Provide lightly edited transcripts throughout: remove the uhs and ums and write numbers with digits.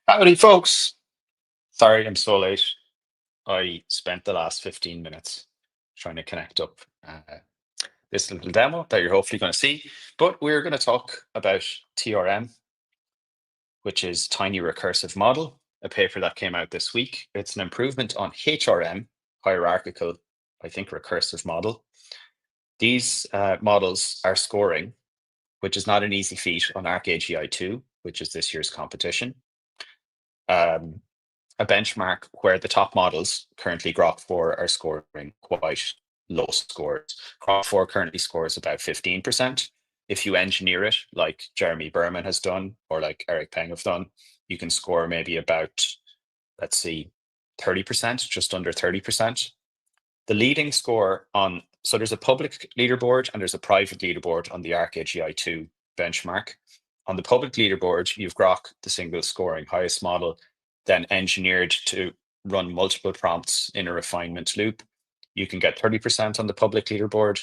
Howdy, folks. Sorry I'm so late. I spent the last 15 minutes trying to connect up this little demo that you're hopefully going to see. But we're going to talk about TRM, which is Tiny Recursive Model, a paper that came out this week. It's an improvement on HRM, Hierarchical, I think, recursive model. These models are scoring, which is not an easy feat on ArcAGI 2, which is this year's competition. A benchmark where the top models, currently Grok 4, are scoring quite low scores. Grok 4 currently scores about 15%. If you engineer it, like Jeremy Berman has done, or like Eric Peng have done, you can score maybe about, let's see, 30%, just under 30%. The leading score on, so there's a public leaderboard and there's a private leaderboard on the ArcAGI 2 benchmark. On the public leaderboard, you've Grok, the single scoring highest model, then engineered to run multiple prompts in a refinement loop. You can get 30% on the public leaderboard.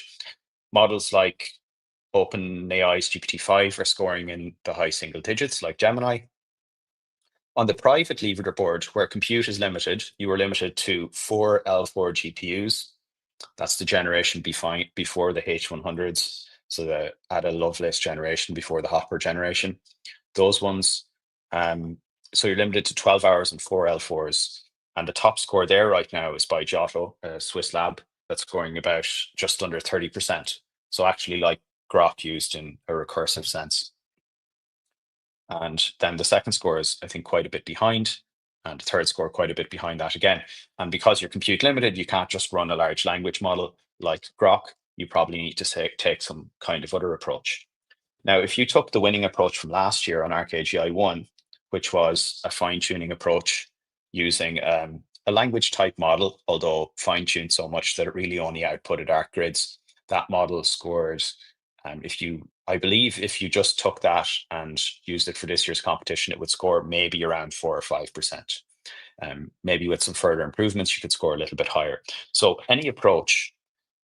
Models like OpenAI's GPT-5 are scoring in the high single digits, like Gemini. On the private leaderboard, where compute is limited, you are limited to 4 L4 GPUs. That's the generation before the H100s, so the Ada Lovelace generation before the Hopper generation. Those ones, so you're limited to 12 hours and 4 L4s. And the top score there right now is by Giotto, a Swiss lab, that's scoring about just under 30%. So actually like Grok used in a recursive sense. And then the second score is, I think, quite a bit behind, and the third score quite a bit behind that again. And because you're compute limited, you can't just run a large language model like Grok. You probably need to take some kind of other approach. Now, if you took the winning approach from last year on ArcAGI 1, which was a fine-tuning approach using a language type model, although fine-tuned so much that it really only outputted arc grids, that model scores, I believe if you just took that and used it for this year's competition, it would score maybe around 4 or 5%. Maybe with some further improvements, you could score a little bit higher. So any approach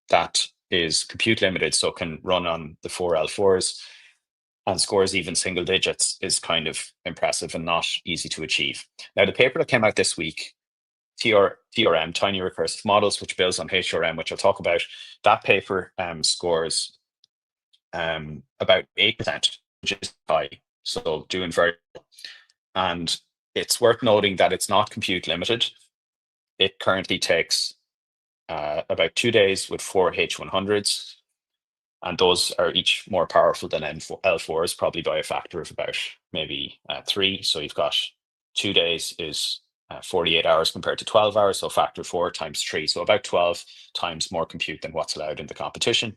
that is compute limited, so can run on the 4L4s and scores even single digits, is kind of impressive and not easy to achieve. Now, the paper that came out this week, TRM, Tiny Recursive Models, which builds on HRM, which I'll talk about, that paper scores about 8%, which is high, so doing very well. And it's worth noting that it's not compute limited. It currently takes about 2 days with 4 H100s, and those are each more powerful than L4s, probably by a factor of about maybe 3. So you've got 2 days is 48 hours compared to 12 hours, so factor 4 times 3, so about 12 times more compute than what's allowed in the competition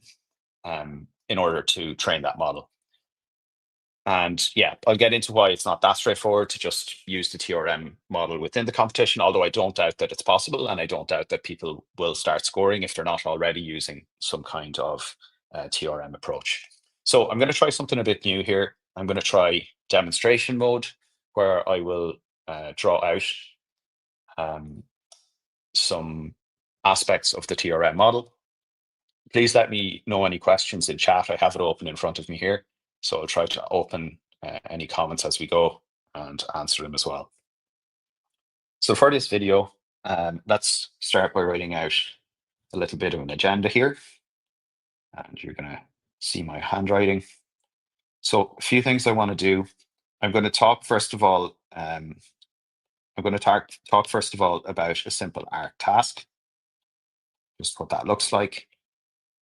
in order to train that model. And yeah, I'll get into why it's not that straightforward to just use the TRM model within the competition, although I don't doubt that it's possible, and I don't doubt that people will start scoring if they're not already using some kind of TRM approach. So I'm going to try something a bit new here. I'm going to try demonstration mode, where I will draw out some aspects of the TRM model. Please let me know any questions in chat. I have it open in front of me here, so I'll try to open any comments as we go and answer them as well. So for this video, let's start by writing out a little bit of an agenda here. And you're going to see my handwriting. So a few things I want to do. I'm going to talk first of all. I'm going to talk first of all about a simple arc task, just what that looks like.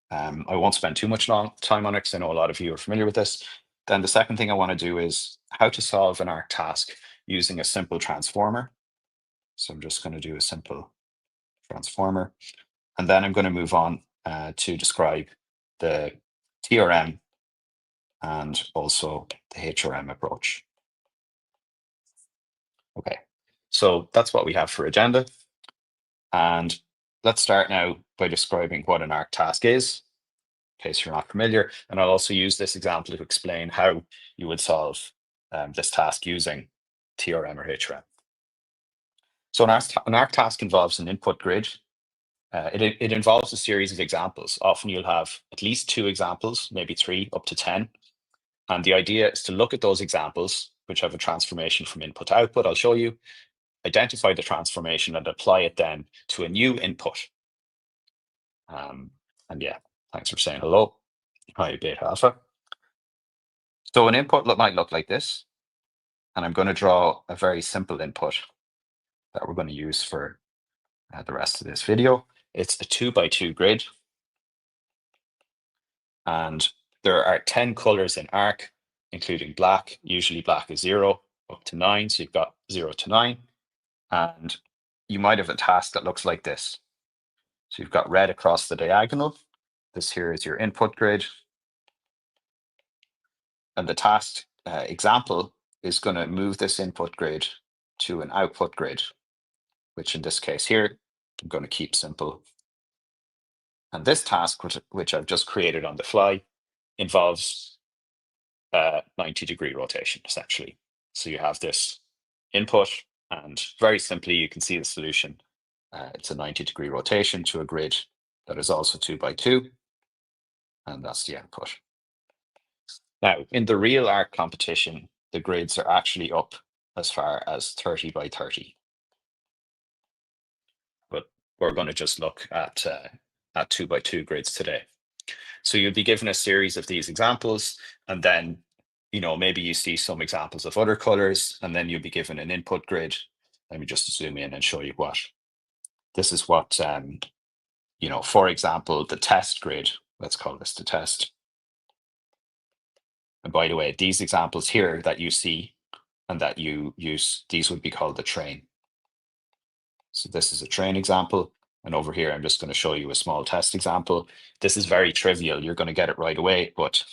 I won't spend too much time on it because I know a lot of you are familiar with this. Then the second thing I want to do is how to solve an arc task using a simple transformer. So I'm just going to do a simple transformer. And then I'm going to move on to describe the TRM and also the HRM approach. Okay, so that's what we have for agenda. And let's start now by describing what an arc task is, in case you're not familiar. And I'll also use this example to explain how you would solve this task using TRM or HRM. So an arc task involves an input grid. It involves a series of examples. Often you'll have at least 2 examples, maybe 3, up to 10. And the idea is to look at those examples which have a transformation from input to output. I'll show you. Identify the transformation and apply it then to a new input. And yeah, thanks for saying hello. Hi, Beta Alpha. So an input might look like this. And I'm going to draw a very simple input that we're going to use for the rest of this video. It's a 2x2 grid. And there are 10 colors in arc, including black. Usually black is 0 up to 9. So you've got 0 to 9. And you might have a task that looks like this. So you've got red across the diagonal. This here is your input grid. And the task example is going to move this input grid to an output grid, which in this case here, I'm going to keep simple. And this task, which I've just created on the fly, involves 90-degree rotation, essentially. So you have this input, and very simply, you can see the solution. It's a 90-degree rotation to a grid that is also 2x2, and that's the output. Now, in the real arc competition, the grids are actually up as far as 30 by 30. But we're going to just look at 2x2 grids today. So you'll be given a series of these examples, and then, maybe you see some examples of other colors, and then you'll be given an input grid. Let me just zoom in and show you what. This is what, for example, the test grid, let's call this the test. And by the way, these examples here that you see and that you use, these would be called the train. So this is a train example. And over here, I'm just going to show you a small test example. This is very trivial. You're going to get it right away. But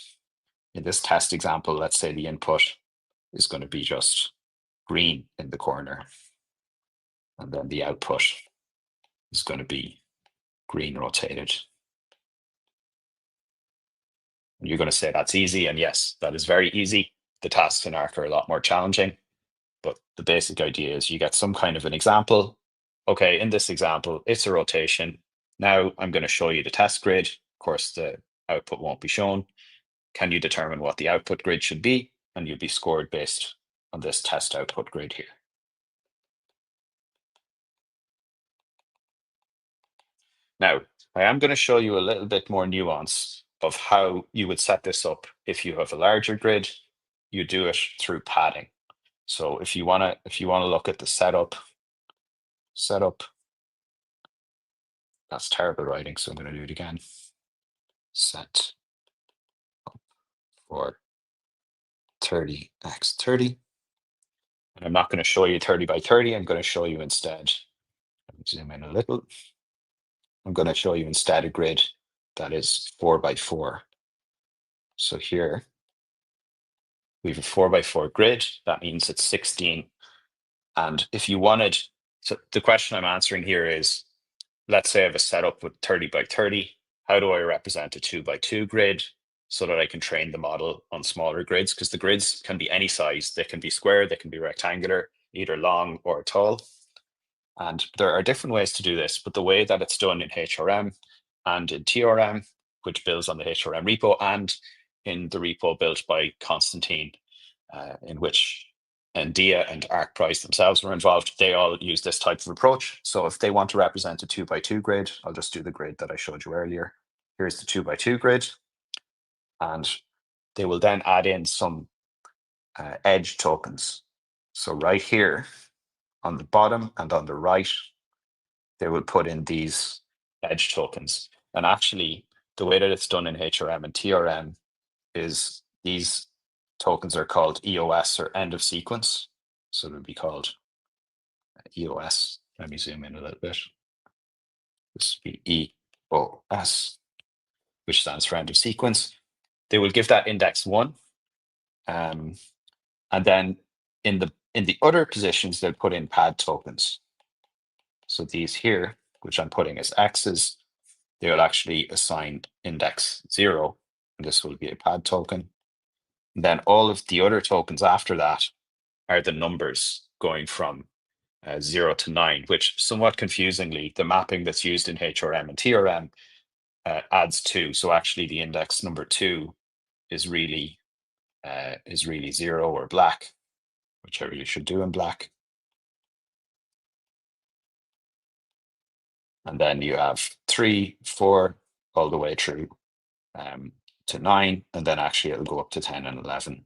in this test example, let's say the input is going to be just green in the corner. And then the output is going to be green rotated. And you're going to say that's easy. And yes, that is very easy. The tasks in ARC are a lot more challenging. But the basic idea is you get some kind of an example. Okay, in this example, it's a rotation. Now I'm going to show you the test grid. Of course, the output won't be shown. Can you determine what the output grid should be? And you'll be scored based on this test output grid here. Now, I am going to show you a little bit more nuance of how you would set this up. If you have a larger grid, you do it through padding. So if you want to look at the setup, that's terrible writing, so I'm going to do it again. Set up for 30x30. And I'm not going to show you 30 by 30. I'm going to show you instead, let me zoom in a little. I'm going to show you instead a grid that is 4x4. So here we have a 4x4 grid. That means it's 16. And if you wanted, so the question I'm answering here is, let's say I have a setup with 30 by 30. How do I represent a 2x2 grid so that I can train the model on smaller grids? Because the grids can be any size. They can be square, they can be rectangular, either long or tall. And there are different ways to do this, but the way that it's done in HRM and in TRM, which builds on the HRM repo, and in the repo built by Constantine, in which Dia and ArcPrice themselves were involved, they all use this type of approach. So if they want to represent a 2x2 grid, I'll just do the grid that I showed you earlier. Here's the 2x2 grid. And they will then add in some edge tokens. So right here on the bottom and on the right, they will put in these edge tokens. And actually, the way that it's done in HRM and TRM is these tokens are called EOS, or end of sequence. So it would be called EOS. Let me zoom in a little bit. This would be EOS, which stands for end of sequence. They will give that index 1. And then in the other positions, they'll put in pad tokens. So these here, which I'm putting as X's, they will actually assign index 0. And this will be a pad token. And then all of the other tokens after that are the numbers going from 0 to 9, which somewhat confusingly, the mapping that's used in HRM and TRM adds 2. So actually the index number 2 is really 0 or black. which I really should do in black. And then you have 3, 4, all the way through to 9, and then actually it'll go up to 10 and 11.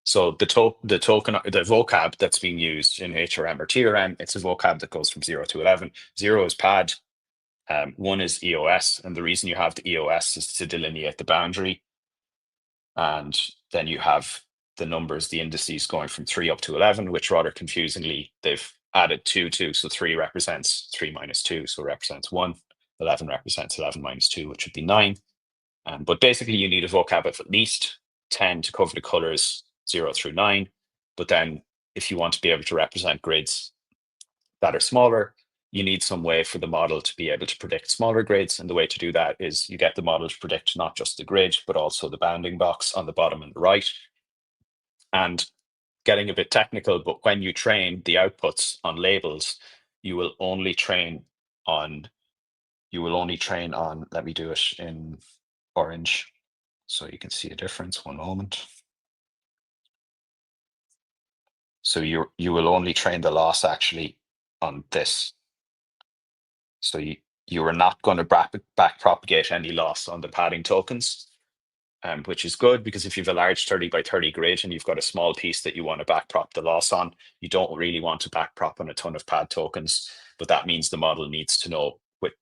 So the vocab that's being used in HRM or TRM, it's a vocab that goes from 0 to 11. 0 is pad, 1 is EOS, and the reason you have the EOS is to delineate the boundary. And then you have the numbers, the indices going from 3 up to 11, which rather confusingly, they've added 2 to. So 3 represents 3 minus 2, so it represents 1. 11 represents 11 minus 2, which would be 9. But basically, you need a vocab of at least 10 to cover the colors 0 through 9. But then if you want to be able to represent grids that are smaller, you need some way for the model to be able to predict smaller grids. And the way to do that is you get the model to predict not just the grid, but also the bounding box on the bottom and the right. And getting a bit technical, but when you train the outputs on labels, you will only train on, let me do it in orange so you can see a difference. One moment. So you will only train the loss actually on this. So you are not going to back propagate any loss on the padding tokens, which is good, because if you have a large 30 by 30 grid and you've got a small piece that you want to back prop the loss on, you don't really want to back prop on a ton of pad tokens, but that means the model needs to know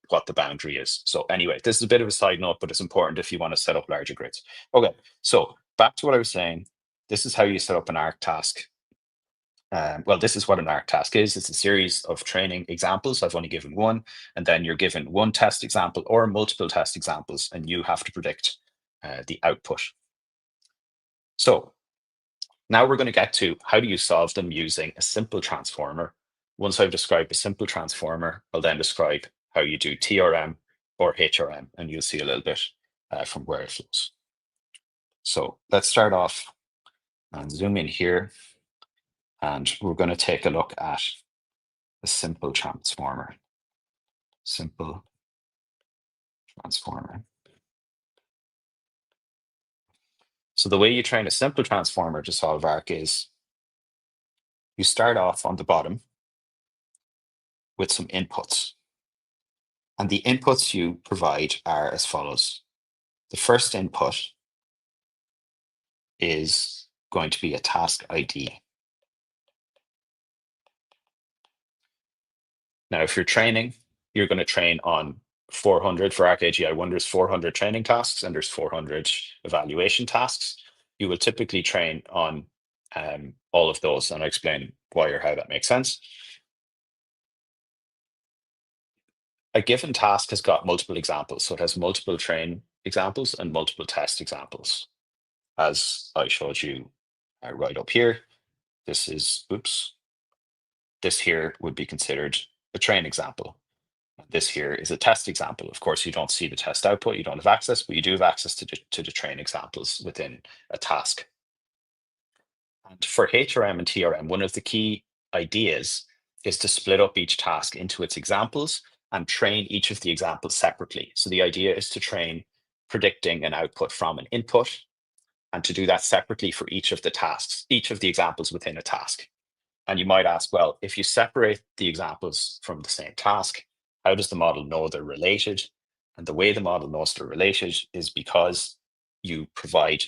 what the boundary is. So anyway, this is a bit of a side note, but it's important if you want to set up larger grids. Okay, so back to what I was saying. This is how you set up an ARC task. Well, this is what an ARC task is. It's a series of training examples. I've only given one, and then you're given one test example or multiple test examples, and you have to predict the output. So now we're going to get to how do you solve them using a simple transformer. Once I've described a simple transformer, I'll then describe how you do TRM or HRM, and you'll see a little bit from where it flows. So let's start off and zoom in here, and we're going to take a look at a simple transformer. Simple transformer. So the way you train a simple transformer to solve ARC is you start off on the bottom with some inputs. And the inputs you provide are as follows. The first input is going to be a task ID. Now, if you're training, you're going to train on 400 for ArcAGI1. There's 400 training tasks and there's 400 evaluation tasks. You will typically train on all of those, and I'll explain why or how that makes sense. A given task has got multiple examples, so it has multiple train examples and multiple test examples. As I showed you right up here, this is, this here would be considered a train example. This here is a test example. Of course, you don't see the test output, you don't have access, but you do have access to the train examples within a task. And for HRM and TRM, one of the key ideas is to split up each task into its examples and train each of the examples separately. So the idea is to train predicting an output from an input, and to do that separately for each of the tasks, each of the examples within a task. And you might ask, well, if you separate the examples from the same task, how does the model know they're related? And the way the model knows they're related is because you provide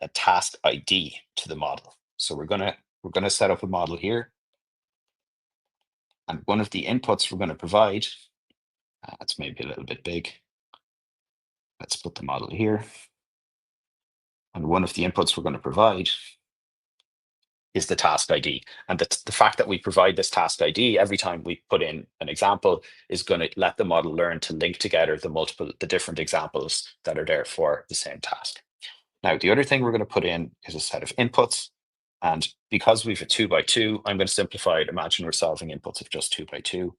a task ID to the model. So we're gonna set up a model here. And one of the inputs we're going to provide, it's maybe a little bit big. Let's put the model here. And one of the inputs we're going to provide is the task ID. And the fact that we provide this task ID every time we put in an example is going to let the model learn to link together the different examples that are there for the same task. Now, the other thing we're going to put in is a set of inputs. And because we have a 2 by 2, I'm going to simplify it. Imagine we're solving inputs of just 2 by 2.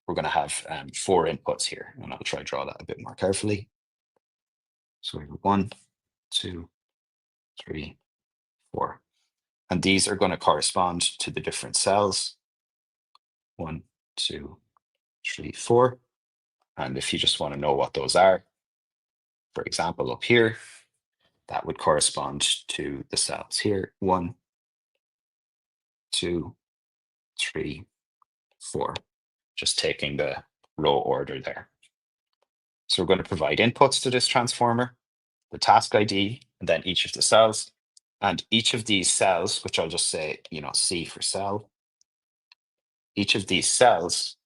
We're going to have 4 inputs here, and I'll try to draw that a bit more carefully. So we have 1, 2, 3, 4. And these are going to correspond to the different cells. 1, 2, 3, 4. And if you just want to know what those are, for example, up here, that would correspond to the cells here, 1, 2, 3, 4, just taking the row order there. So we're going to provide inputs to this transformer, the task ID, and then each of the cells. And each of these cells, which I'll just say, C for cell, each of these cells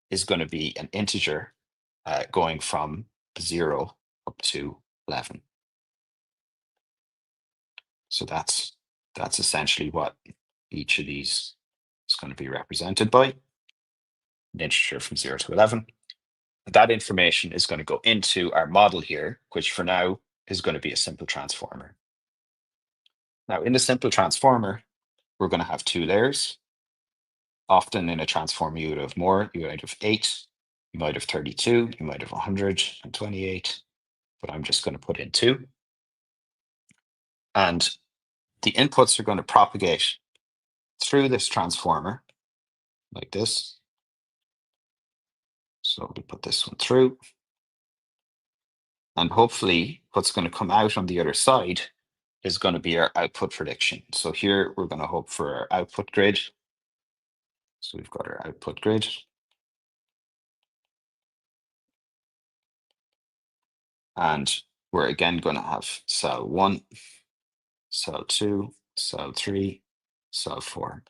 is going to be an integer going from 0 up to 11. So that's essentially what each of these is going to be represented by, an integer from 0 to 11. That information is going to go into our model here, which for now is going to be a simple transformer. Now, in the simple transformer, we're going to have 2 layers. Often in a transformer, you would have more. You might have 8, you might have 32, you might have 128, but I'm just going to put in 2. And the inputs are going to propagate through this transformer like this. So we put this one through. And hopefully what's going to come out on the other side is going to be our output prediction. So here we're going to hope for our output grid. So we've got our output grid. And we're again going to have cell 1, cell 2, cell 3, cell 4.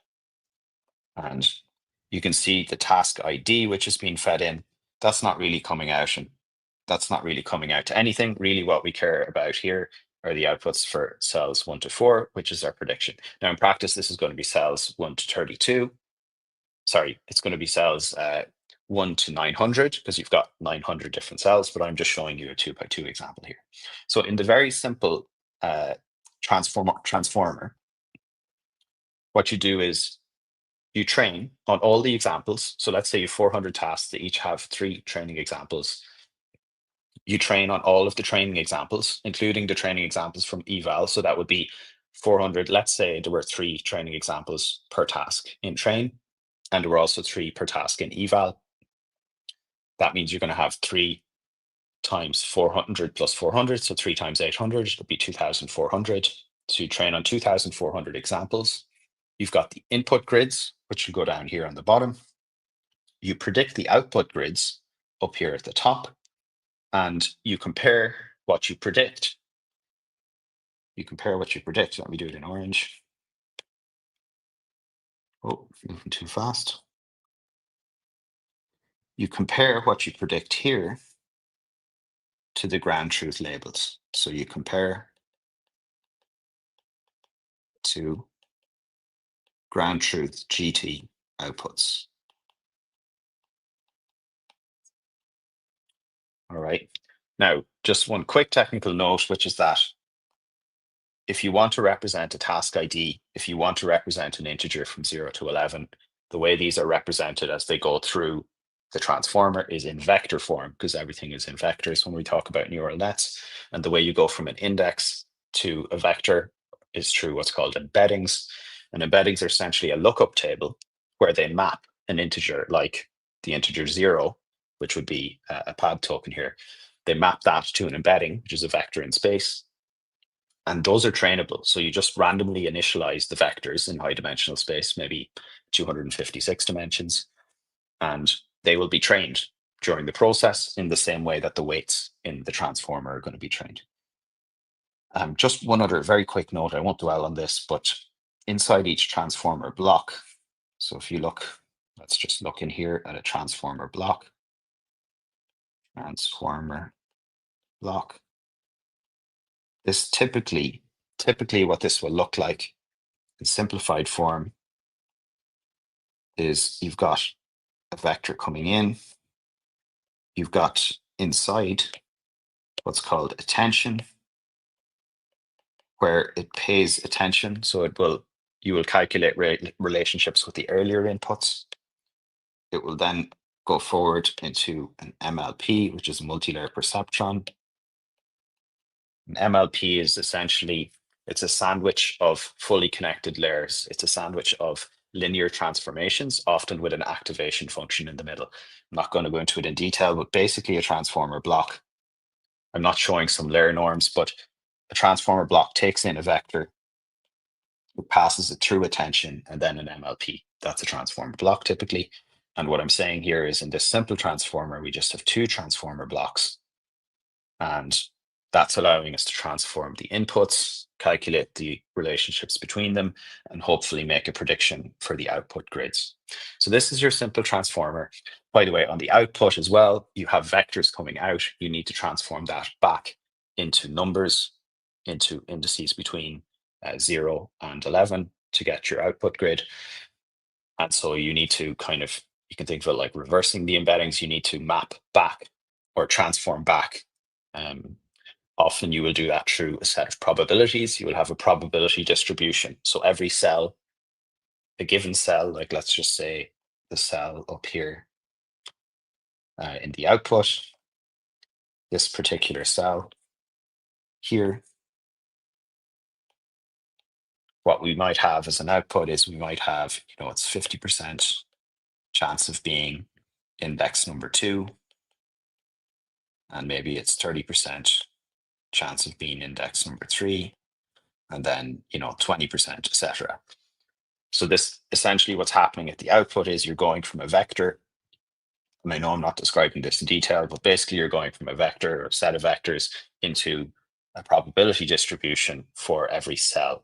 And you can see the task ID, which is being fed in. That's not really coming out, and that's not really coming out to anything. Really what we care about here are the outputs for cells 1 to 4, which is our prediction. Now in practice, this is going to be cells 1 to 32. Sorry, it's going to be cells 1 to 900, because you've got 900 different cells, but I'm just showing you a 2x2 example here. So in the very simple transformer, what you do is you train on all the examples. So let's say you have 400 tasks that each have 3 training examples. You train on all of the training examples, including the training examples from eval. So that would be 400. Let's say there were 3 training examples per task in train, and there were also 3 per task in eval. That means you're going to have 3 times 400 plus 400. So 3 times 800 would be 2,400. So you train on 2,400 examples. You've got the input grids, which will go down here on the bottom. You predict the output grids up here at the top, and you compare what you predict. Let me do it in orange. Oh, moving too fast. You compare what you predict here to the ground truth labels. So you compare to ground truth GT outputs. All right. Now, just one quick technical note, which is that if you want to represent a task ID, if you want to represent an integer from 0 to 11, the way these are represented as they go through the transformer is in vector form, because everything is in vectors when we talk about neural nets. And the way you go from an index to a vector is through what's called embeddings. And embeddings are essentially a lookup table where they map an integer, like the integer 0, which would be a pad token here. They map that to an embedding, which is a vector in space. And those are trainable. So you just randomly initialize the vectors in high dimensional space, maybe 256 dimensions, and they will be trained during the process in the same way that the weights in the transformer are going to be trained. Just one other very quick note, I won't dwell on this, but inside each transformer block, so if you look, let's just look in here at a transformer block. Transformer block. This typically what this will look like in simplified form is you've got a vector coming in, you've got inside what's called attention, where it pays attention. So you will calculate relationships with the earlier inputs. It will then go forward into an MLP, which is multi-layer perceptron. An MLP is essentially, it's a sandwich of fully connected layers. It's a sandwich of linear transformations, often with an activation function in the middle. I'm not going to go into it in detail, but basically a transformer block. I'm not showing some layer norms, but a transformer block takes in a vector, It passes it through attention and then an MLP. That's a transformer block typically. And what I'm saying here is in this simple transformer, we just have two transformer blocks. And that's allowing us to transform the inputs, calculate the relationships between them, and hopefully make a prediction for the output grids. So this is your simple transformer. By the way, on the output as well, you have vectors coming out. You need to transform that back into numbers, into indices between 0 and 11 to get your output grid. And so you need to you can think of it like reversing the embeddings. You need to map back or transform back. Often you will do that through a set of probabilities. You will have a probability distribution. So every cell, a given cell, like let's just say the cell up here in the output, this particular cell here, what we might have as an output is we might have, it's 50% chance of being index number 2, and maybe it's 30% chance of being index number 3, and then 20%, etc. So this essentially what's happening at the output is you're going from a vector, and I know I'm not describing this in detail, but basically you're going from a vector or a set of vectors into a probability distribution for every cell.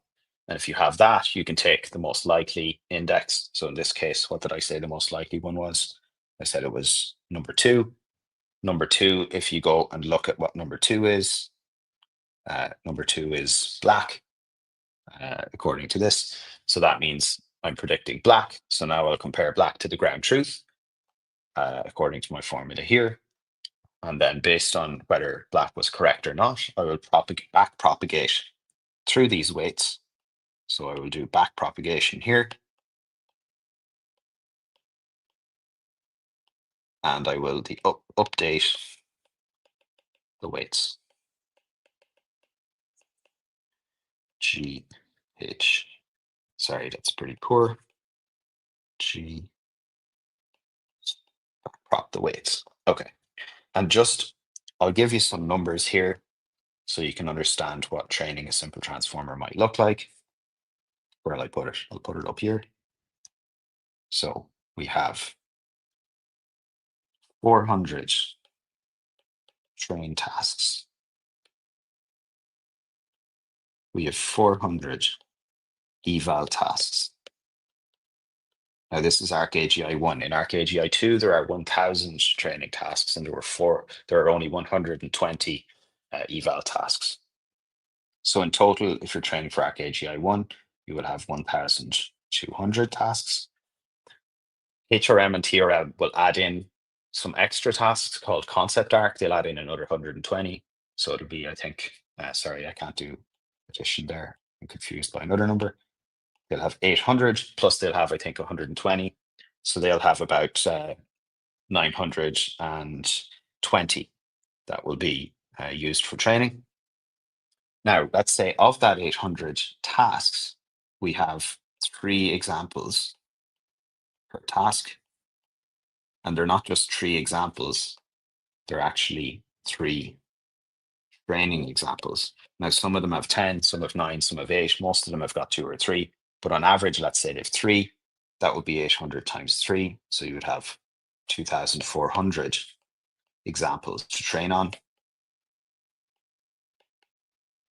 And if you have that, you can take the most likely index. So in this case, what did I say the most likely one was? I said it was number 2. Number 2, if you go and look at what number 2 is, number 2 is black, according to this. So that means I'm predicting black. So now I'll compare black to the ground truth, according to my formula here. And then based on whether black was correct or not, I will back propagate through these weights. So I will do back propagation here. And I will update the weights. Sorry, that's pretty poor. Prop the weights. Okay. And I'll give you some numbers here so you can understand what training a simple transformer might look like. Where will I put it? I'll put it up here. So we have 400 train tasks. We have 400 eval tasks. Now this is ArcAGI 1. In ArcAGI 2, there are 1,000 training tasks, and there are only 120 eval tasks. So in total, if you're training for ArcAGI 1, you will have 1,200 tasks. HRM and TRM will add in some extra tasks called concept arc. They'll add in another 120. So it'll be, I think, sorry, I can't do addition there. I'm confused by another number. They'll have 800 plus they'll have, I think, 120. So they'll have about 920 that will be used for training. Now, let's say of that 800 tasks, we have 3 examples per task. And they're not just 3 examples, they're actually 3 training examples. Now, some of them have 10, some have 9, some have 8. Most of them have got 2 or 3. But on average, let's say they have 3. That would be 800 times 3. So you would have 2,400 examples to train on.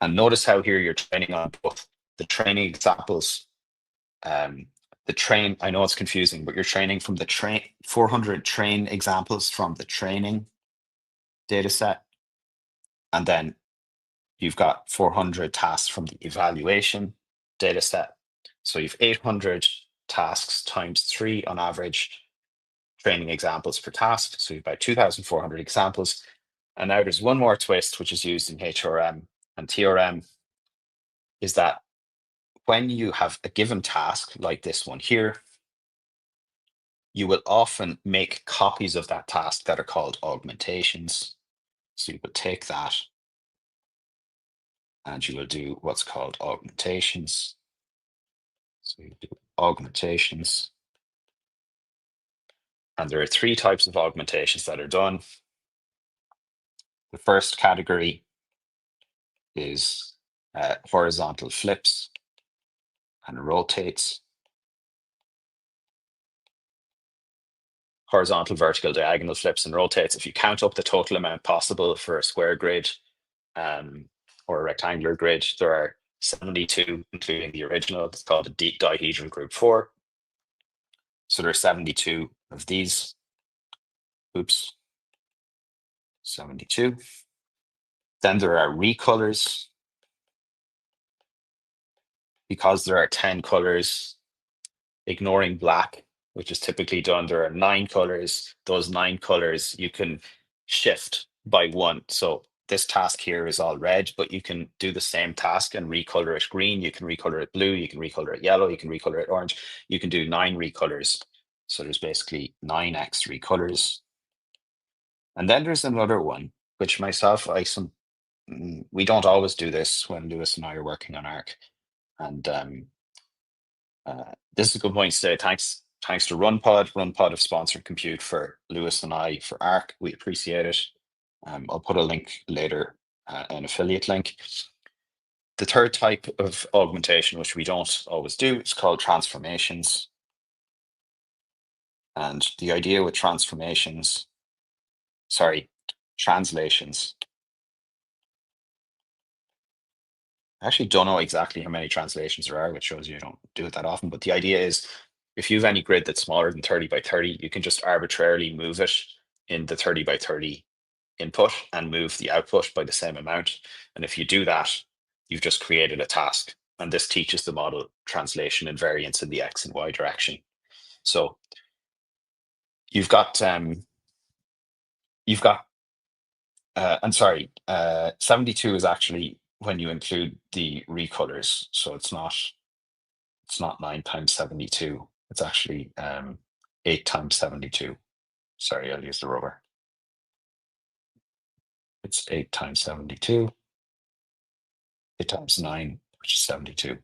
And notice how here you're training on both the training examples. I know it's confusing, but you're training from the 400 train examples from the training data set. And then you've got 400 tasks from the evaluation data set. So you've 800 tasks times 3 on average training examples per task. So you've about 2,400 examples. And now there's one more twist, which is used in HRM and TRM, is that when you have a given task like this one here, you will often make copies of that task that are called augmentations. So you will take that and you will do what's called augmentations. So you do augmentations. And there are 3 types of augmentations that are done. The first category is horizontal flips. and rotates. Horizontal, vertical, diagonal flips and rotates. If you count up the total amount possible for a square grid or a rectangular grid, there are 72, including the original. It's called a dihedral group 4. So there are 72 of these. Oops. 72. Then there are recolors. Because there are 10 colors, ignoring black, which is typically done, there are 9 colors. Those 9 colors you can shift by 1. So this task here is all red, but you can do the same task and recolor it green. You can recolor it blue. You can recolor it yellow. You can recolor it orange. You can do 9 recolors. So there's basically 9x recolors. And then there's another one, which myself, we don't always do this when Lewis and I are working on ARC. And this is a good point to say thanks to RunPod. RunPod have sponsored compute for Lewis and I for ARC. We appreciate it. I'll put a link later, an affiliate link. The third type of augmentation, which we don't always do, is called transformations. And the idea with translations, I actually don't know exactly how many translations there are, which shows you don't do it that often. But the idea is if you have any grid that's smaller than 30 by 30, you can just arbitrarily move it in the 30 by 30 input and move the output by the same amount. And if you do that, you've just created a task. And this teaches the model translation and variance in the X and Y direction. So you've got, 72 is actually when you include the recolors. So it's not 9 times 72. It's actually 8 times 72. Sorry, I'll use the rubber. It's 8 times 72. 8 times 9, which is 72.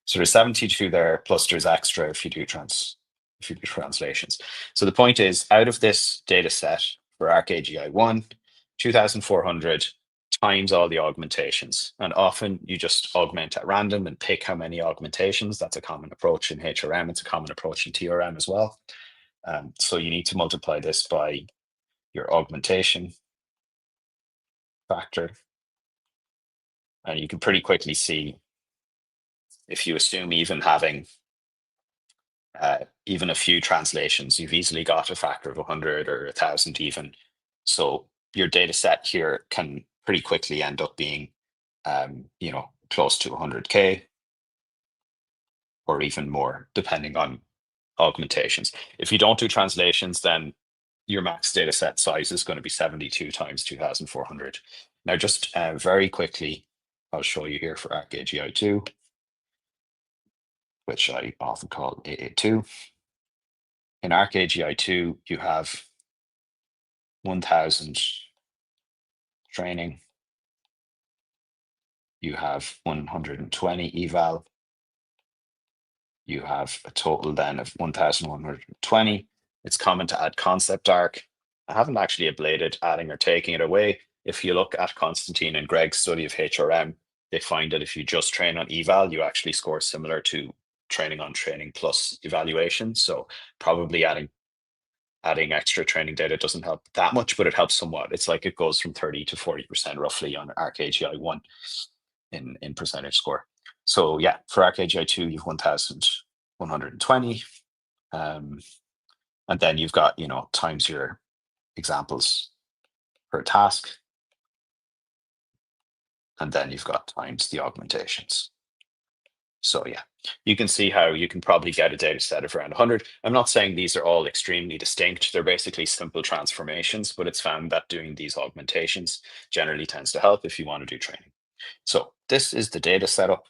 So there's 72 there, plus there's extra if you do translations. So the point is, out of this data set for ArcAGI1, 2,400 times all the augmentations. And often you just augment at random and pick how many augmentations. That's a common approach in HRM. It's a common approach in TRM as well. So you need to multiply this by your augmentation factor. And you can pretty quickly see, if you assume even having even a few translations, you've easily got a factor of 100 or 1,000 even. So your data set here can pretty quickly end up being, close to 100K or even more, depending on augmentations. If you don't do translations, then your max data set size is going to be 72 times 2,400. Now, just very quickly, I'll show you here for ArcAGI2, which I often call AA2. In ArcAGI2, you have 1,000 training. You have 120 eval. You have a total then of 1,120. It's common to add concept arc. I haven't actually ablated adding or taking it away. If you look at Constantine and Greg's study of HRM, they find that if you just train on eval, you actually score similar to training on training plus evaluation. So probably adding extra training data doesn't help that much, but it helps somewhat. It's like it goes from 30 to 40% roughly on ArcAGI1 in percentage score. So yeah, for ArcAGI2, you've 1,120. And then you've got, times your examples per task. And then you've got times the augmentations. So yeah, you can see how you can probably get a data set of around 100. I'm not saying these are all extremely distinct. They're basically simple transformations, but it's found that doing these augmentations generally tends to help if you want to do training. So this is the data setup.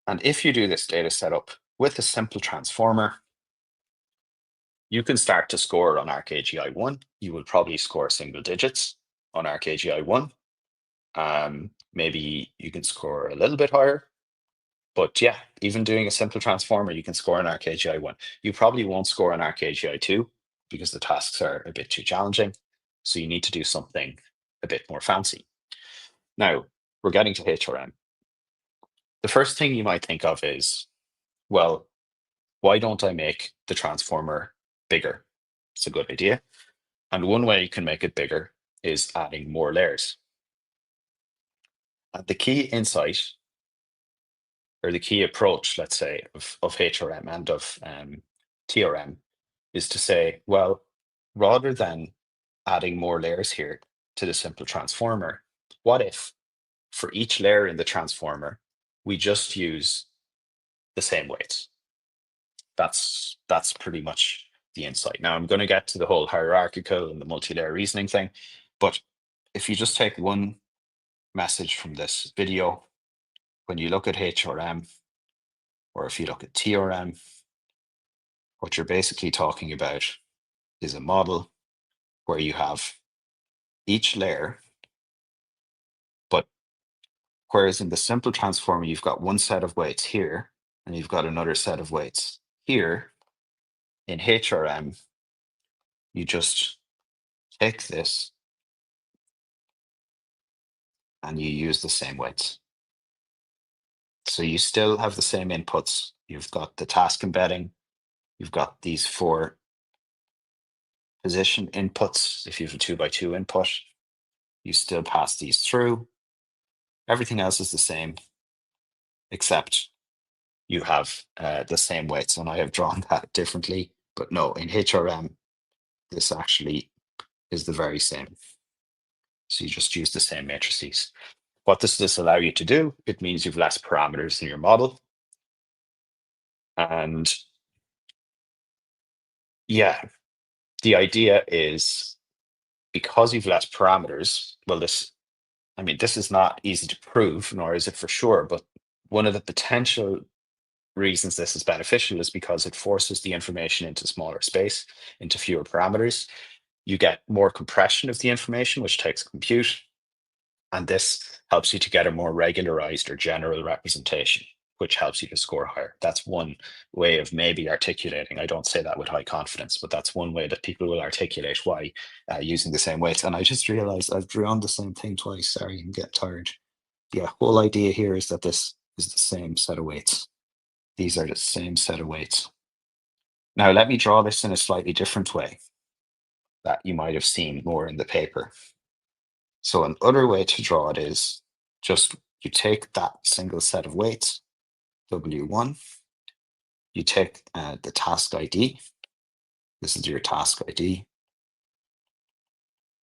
And if you do this data setup with a simple transformer, you can start to score on ArcAGI1. You will probably score single digits on ArcAGI1. Maybe you can score a little bit higher. But yeah, even doing a simple transformer, you can score on ArcAGI1. You probably won't score on ArcAGI2 because the tasks are a bit too challenging. So you need to do something a bit more fancy. Now, we're getting to HRM. The first thing you might think of is, well, why don't I make the transformer bigger? It's a good idea. And one way you can make it bigger is adding more layers. And the key insight or the key approach, let's say, of HRM and of TRM is to say, well, rather than adding more layers here to the simple transformer, what if for each layer in the transformer, we just use the same weights? That's pretty much the insight. Now I'm going to get to the whole hierarchical and the multi-layer reasoning thing, but if you just take one message from this video, when you look at HRM or if you look at TRM, what you're basically talking about is a model where you have each layer, but whereas in the simple transformer, you've got one set of weights here, and you've got another set of weights here. In HRM, you just take this and you use the same weights. So you still have the same inputs. You've got the task embedding. You've got these 4 position inputs. If you have a 2x2 input, you still pass these through. Everything else is the same, except you have the same weights. And I have drawn that differently, but no, in HRM, this actually is the very same. So you just use the same matrices. What does this allow you to do? It means you've less parameters in your model. And yeah, the idea is because you've less parameters, well, this is not easy to prove, nor is it for sure, but one of the potential reasons this is beneficial is because it forces the information into smaller space, into fewer parameters. You get more compression of the information, which takes compute. And this helps you to get a more regularized or general representation, which helps you to score higher. That's one way of maybe articulating. I don't say that with high confidence, but that's one way that people will articulate why using the same weights. And I just realized I've drawn the same thing twice. Sorry, I'm getting tired. Yeah, whole idea here is that this is the same set of weights. These are the same set of weights. Now, let me draw this in a slightly different way that you might have seen more in the paper. So another way to draw it is just you take that single set of weights, W1, you take the task ID. This is your task ID.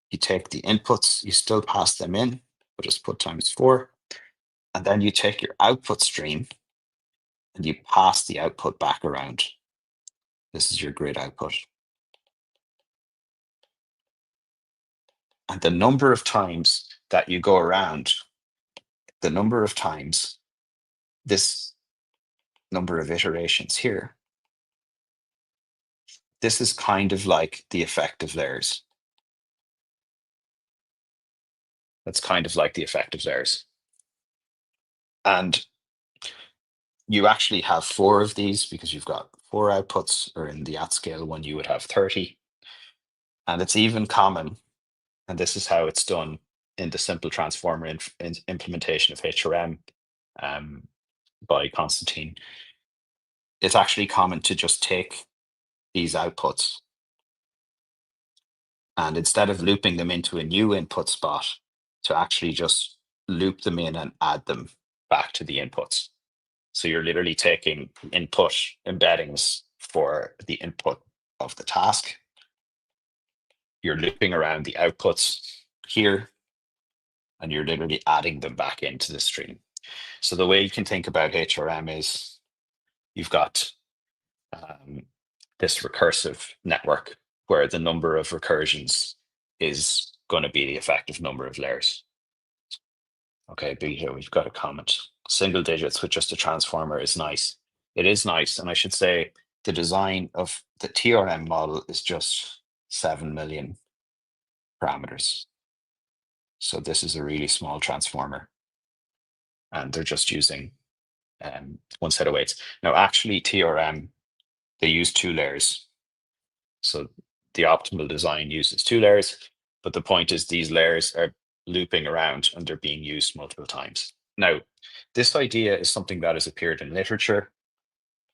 You take the inputs, you still pass them in, but just put ×4. And then you take your output stream and you pass the output back around. This is your grid output. And the number of times that you go around, the number of times, this number of iterations here, this is kind of like the effective layers. That's kind of like the effective layers. And you actually have 4 of these because you've got 4 outputs, or in the at-scale one, you would have 30. And it's even common, and this is how it's done in the simple transformer implementation of HRM by Constantine. It's actually common to just take these outputs and instead of looping them into a new input spot, to actually just loop them in and add them back to the inputs. So you're literally taking input embeddings for the input of the task. You're looping around the outputs here, and you're literally adding them back into the stream. So the way you can think about HRM is you've got this recursive network where the number of recursions is going to be the effective number of layers. Okay, big here, we've got a comment. Single digits with just a transformer is nice. It is nice. And I should say the design of the TRM model is just 7 million parameters. So this is a really small transformer. And they're just using one set of weights. Now, actually, TRM, they use 2 layers. So the optimal design uses 2 layers. But the point is these layers are looping around and they're being used multiple times. Now, this idea is something that has appeared in literature.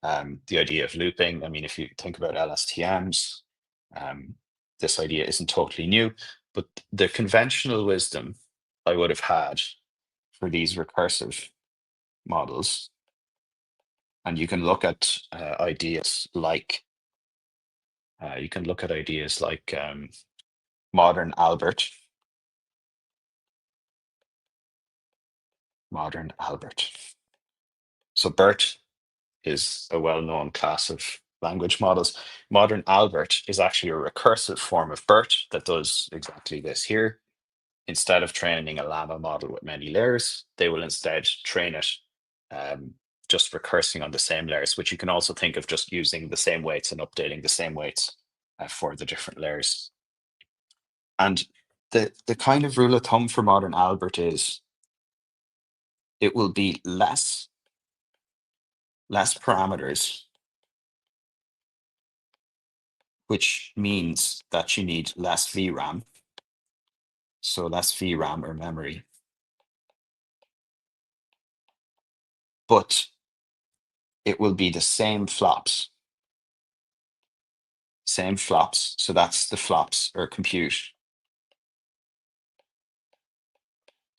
The idea of looping, I mean, if you think about LSTMs, this idea isn't totally new, but the conventional wisdom I would have had for these recursive models, and you can look at ideas like modern Albert. Modern Albert. So BERT is a well-known class of language models. Modern Albert is actually a recursive form of BERT that does exactly this here. Instead of training a llama model with many layers, they will instead train it just recursing on the same layers, which you can also think of just using the same weights and updating the same weights for the different layers. And the kind of rule of thumb for modern Albert is it will be less parameters, which means that you need less VRAM. So less VRAM or memory. But it will be the same flops. Same flops. So that's the flops or compute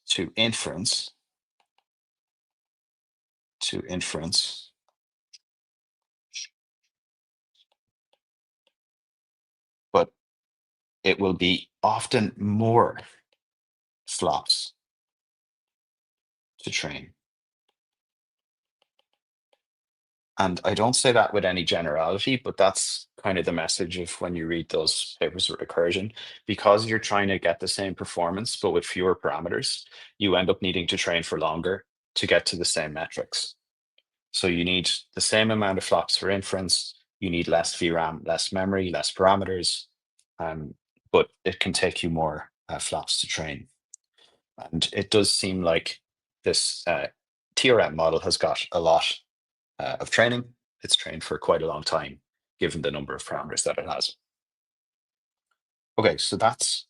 to inference. But it will be often more flops to train. And I don't say that with any generality, but that's kind of the message of when you read those papers with recursion. Because you're trying to get the same performance, but with fewer parameters, you end up needing to train for longer to get to the same metrics. So you need the same amount of flops for inference, you need less VRAM, less memory, less parameters, but it can take you more flops to train. And it does seem like this TRM model has got a lot of training. It's trained for quite a long time, given the number of parameters that it has. Okay, so that's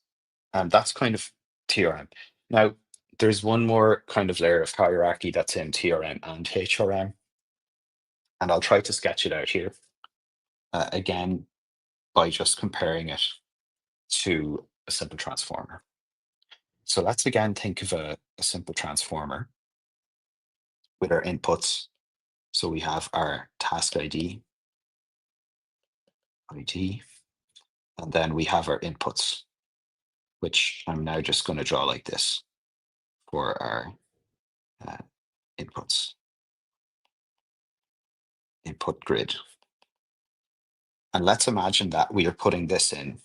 kind of TRM. Now, there's one more kind of layer of hierarchy that's in TRM and HRM, and I'll try to sketch it out here. Again, by just comparing it to a simple transformer. So let's again think of a simple transformer with our inputs. So we have our task ID, and then we have our inputs, which I'm now just going to draw like this for our inputs, input grid. And let's imagine that we are putting this in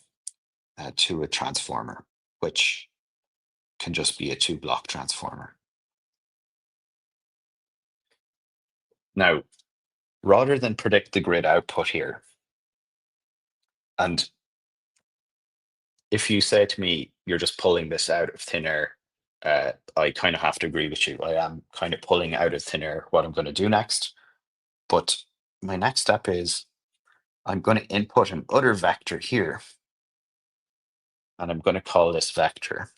to a transformer, which can just be a 2-block transformer. Now, rather than predict the grid output here, and if you say to me, you're just pulling this out of thin air, I kind of have to agree with you. I am kind of pulling out of thin air what I'm going to do next. But my next step is I'm going to input an other vector here. And I'm going to call this vector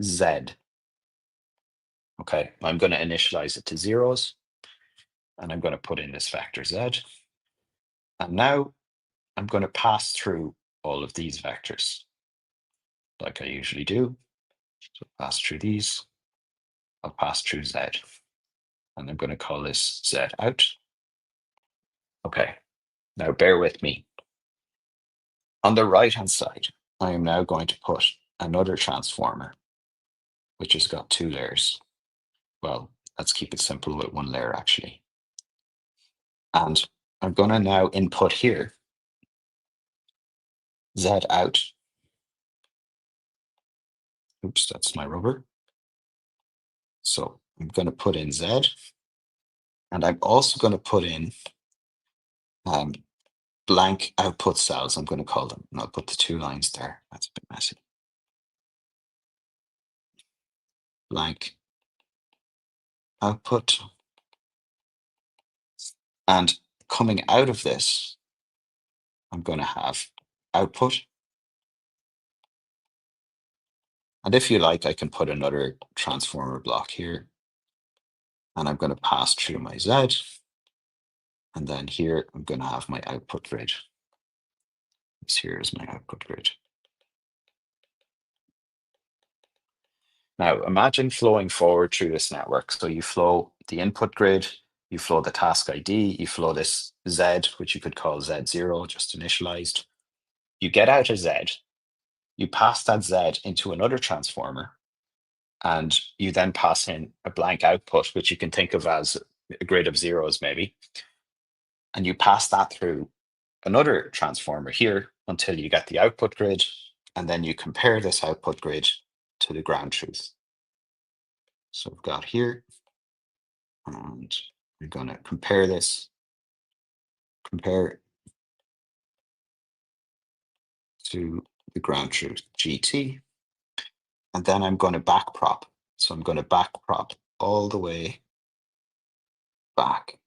Z. Okay, I'm going to initialize it to zeros. And I'm going to put in this vector Z. And now I'm going to pass through all of these vectors like I usually do. So pass through these. I'll pass through Z. And I'm going to call this Z out. Okay, now bear with me. On the right-hand side, I am now going to put another transformer, which has got 2 layers. Well, let's keep it simple with 1 layer, actually. And I'm going to now input here Z out. Oops, that's my rubber. So I'm going to put in Z. And I'm also going to put in blank output cells, I'm going to call them. And I'll put the 2 lines there. That's a bit messy. Blank output. And coming out of this, I'm going to have output. And if you like, I can put another transformer block here. And I'm going to pass through my Z. And then here, I'm going to have my output grid. This here is my output grid. Now, imagine flowing forward through this network. So you flow the input grid, you flow the task ID, you flow this Z, which you could call Z0, just initialized. You get out a Z, you pass that Z into another transformer, and you then pass in a blank output, which you can think of as a grid of zeros maybe. And you pass that through another transformer here until you get the output grid, and then you compare this output grid to the ground truth. So we've got here, and we're going to compare this, compare to the ground truth GT, and then I'm going to backprop. So I'm going to backprop all the way back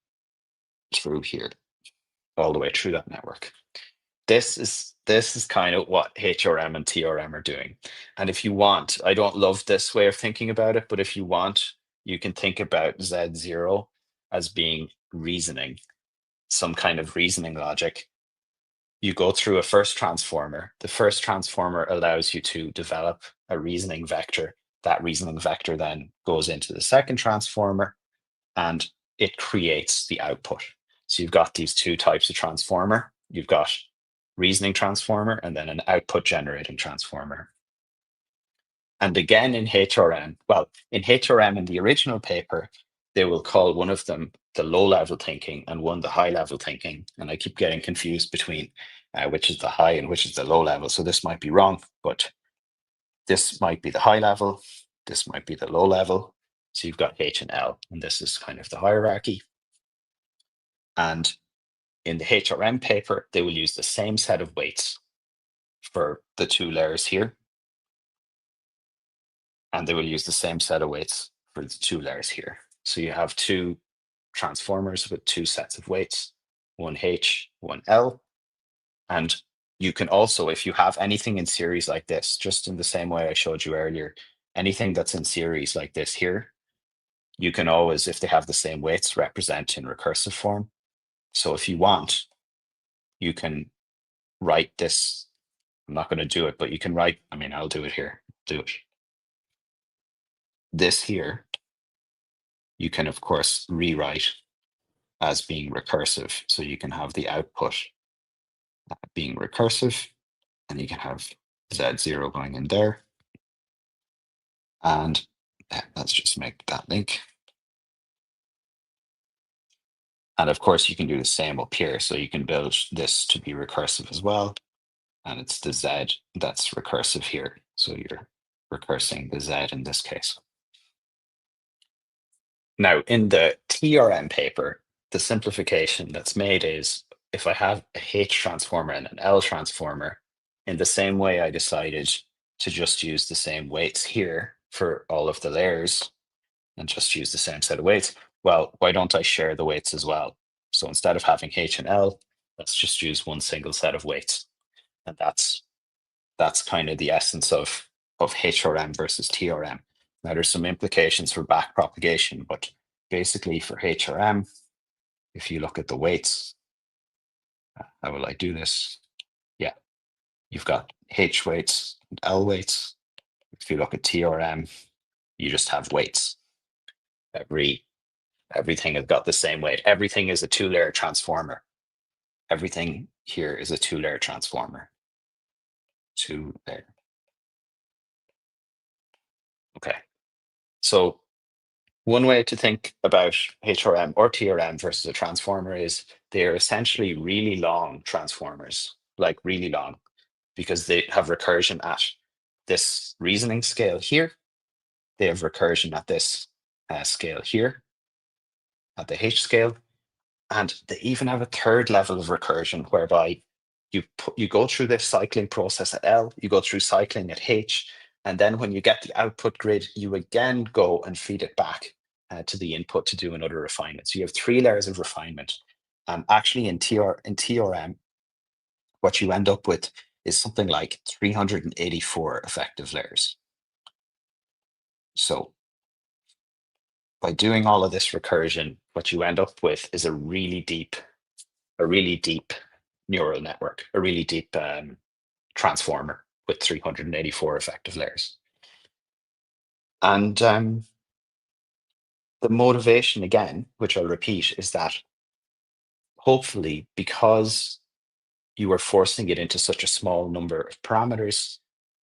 through here, all the way through that network. This is kind of what HRM and TRM are doing. And if you want, I don't love this way of thinking about it, but if you want, you can think about Z0 as being reasoning, some kind of reasoning logic. You go through a first transformer. The first transformer allows you to develop a reasoning vector. That reasoning vector then goes into the second transformer and it creates the output. So you've got these two types of transformer. You've got reasoning transformer and then an output generating transformer. And again in HRM, well, in HRM in the original paper, they will call one of them the low level thinking and one the high level thinking. And I keep getting confused between which is the high and which is the low level. So this might be wrong, but this might be the high level. This might be the low level. So you've got H and L, and this is kind of the hierarchy. And in the HRM paper, they will use the same set of weights for the two layers here. And they will use the same set of weights for the two layers here. So you have two transformers with two sets of weights, one H, one L. And you can also, if you have anything in series like this, just in the same way I showed you earlier, anything that's in series like this here, you can always, if they have the same weights, represent in recursive form. So if you want, you can write this. I'm not going to do it, but you can write, I mean, I'll do it here. Do it. This here, you can, of course, rewrite as being recursive. So you can have the output being recursive, and you can have Z0 going in there. And let's just make that link. And of course, you can do the same up here. So you can build this to be recursive as well. And it's the Z that's recursive here. So you're recursing the Z in this case. Now, in the TRM paper, the simplification that's made is if I have a H transformer and an L transformer, in the same way I decided to just use the same weights here for all of the layers and just use the same set of weights. Well, why don't I share the weights as well? So instead of having H and L, let's just use one single set of weights. And that's kind of the essence of HRM versus TRM. Now, there's some implications for back propagation, but basically for HRM, if you look at the weights, how will I do this? Yeah, you've got H weights and L weights. If you look at TRM, you just have weights. Everything has got the same weight. Everything is a two-layer transformer. Everything here is a two-layer transformer. Two-layer. Okay. So one way to think about HRM or TRM versus a transformer is they're essentially really long transformers, like really long, because they have recursion at this reasoning scale here. They have recursion at this scale here, at the H scale. And they even have a third level of recursion whereby you go through this cycling process at L, you go through cycling at H, and then when you get the output grid, you again go and feed it back to the input to do another refinement. So you have three layers of refinement. Actually, in TRM, what you end up with is something like 384 effective layers. So by doing all of this recursion, what you end up with is a really deep neural network, a really deep transformer with 384 effective layers. And the motivation, again, which I'll repeat, is that hopefully, because you are forcing it into such a small number of parameters,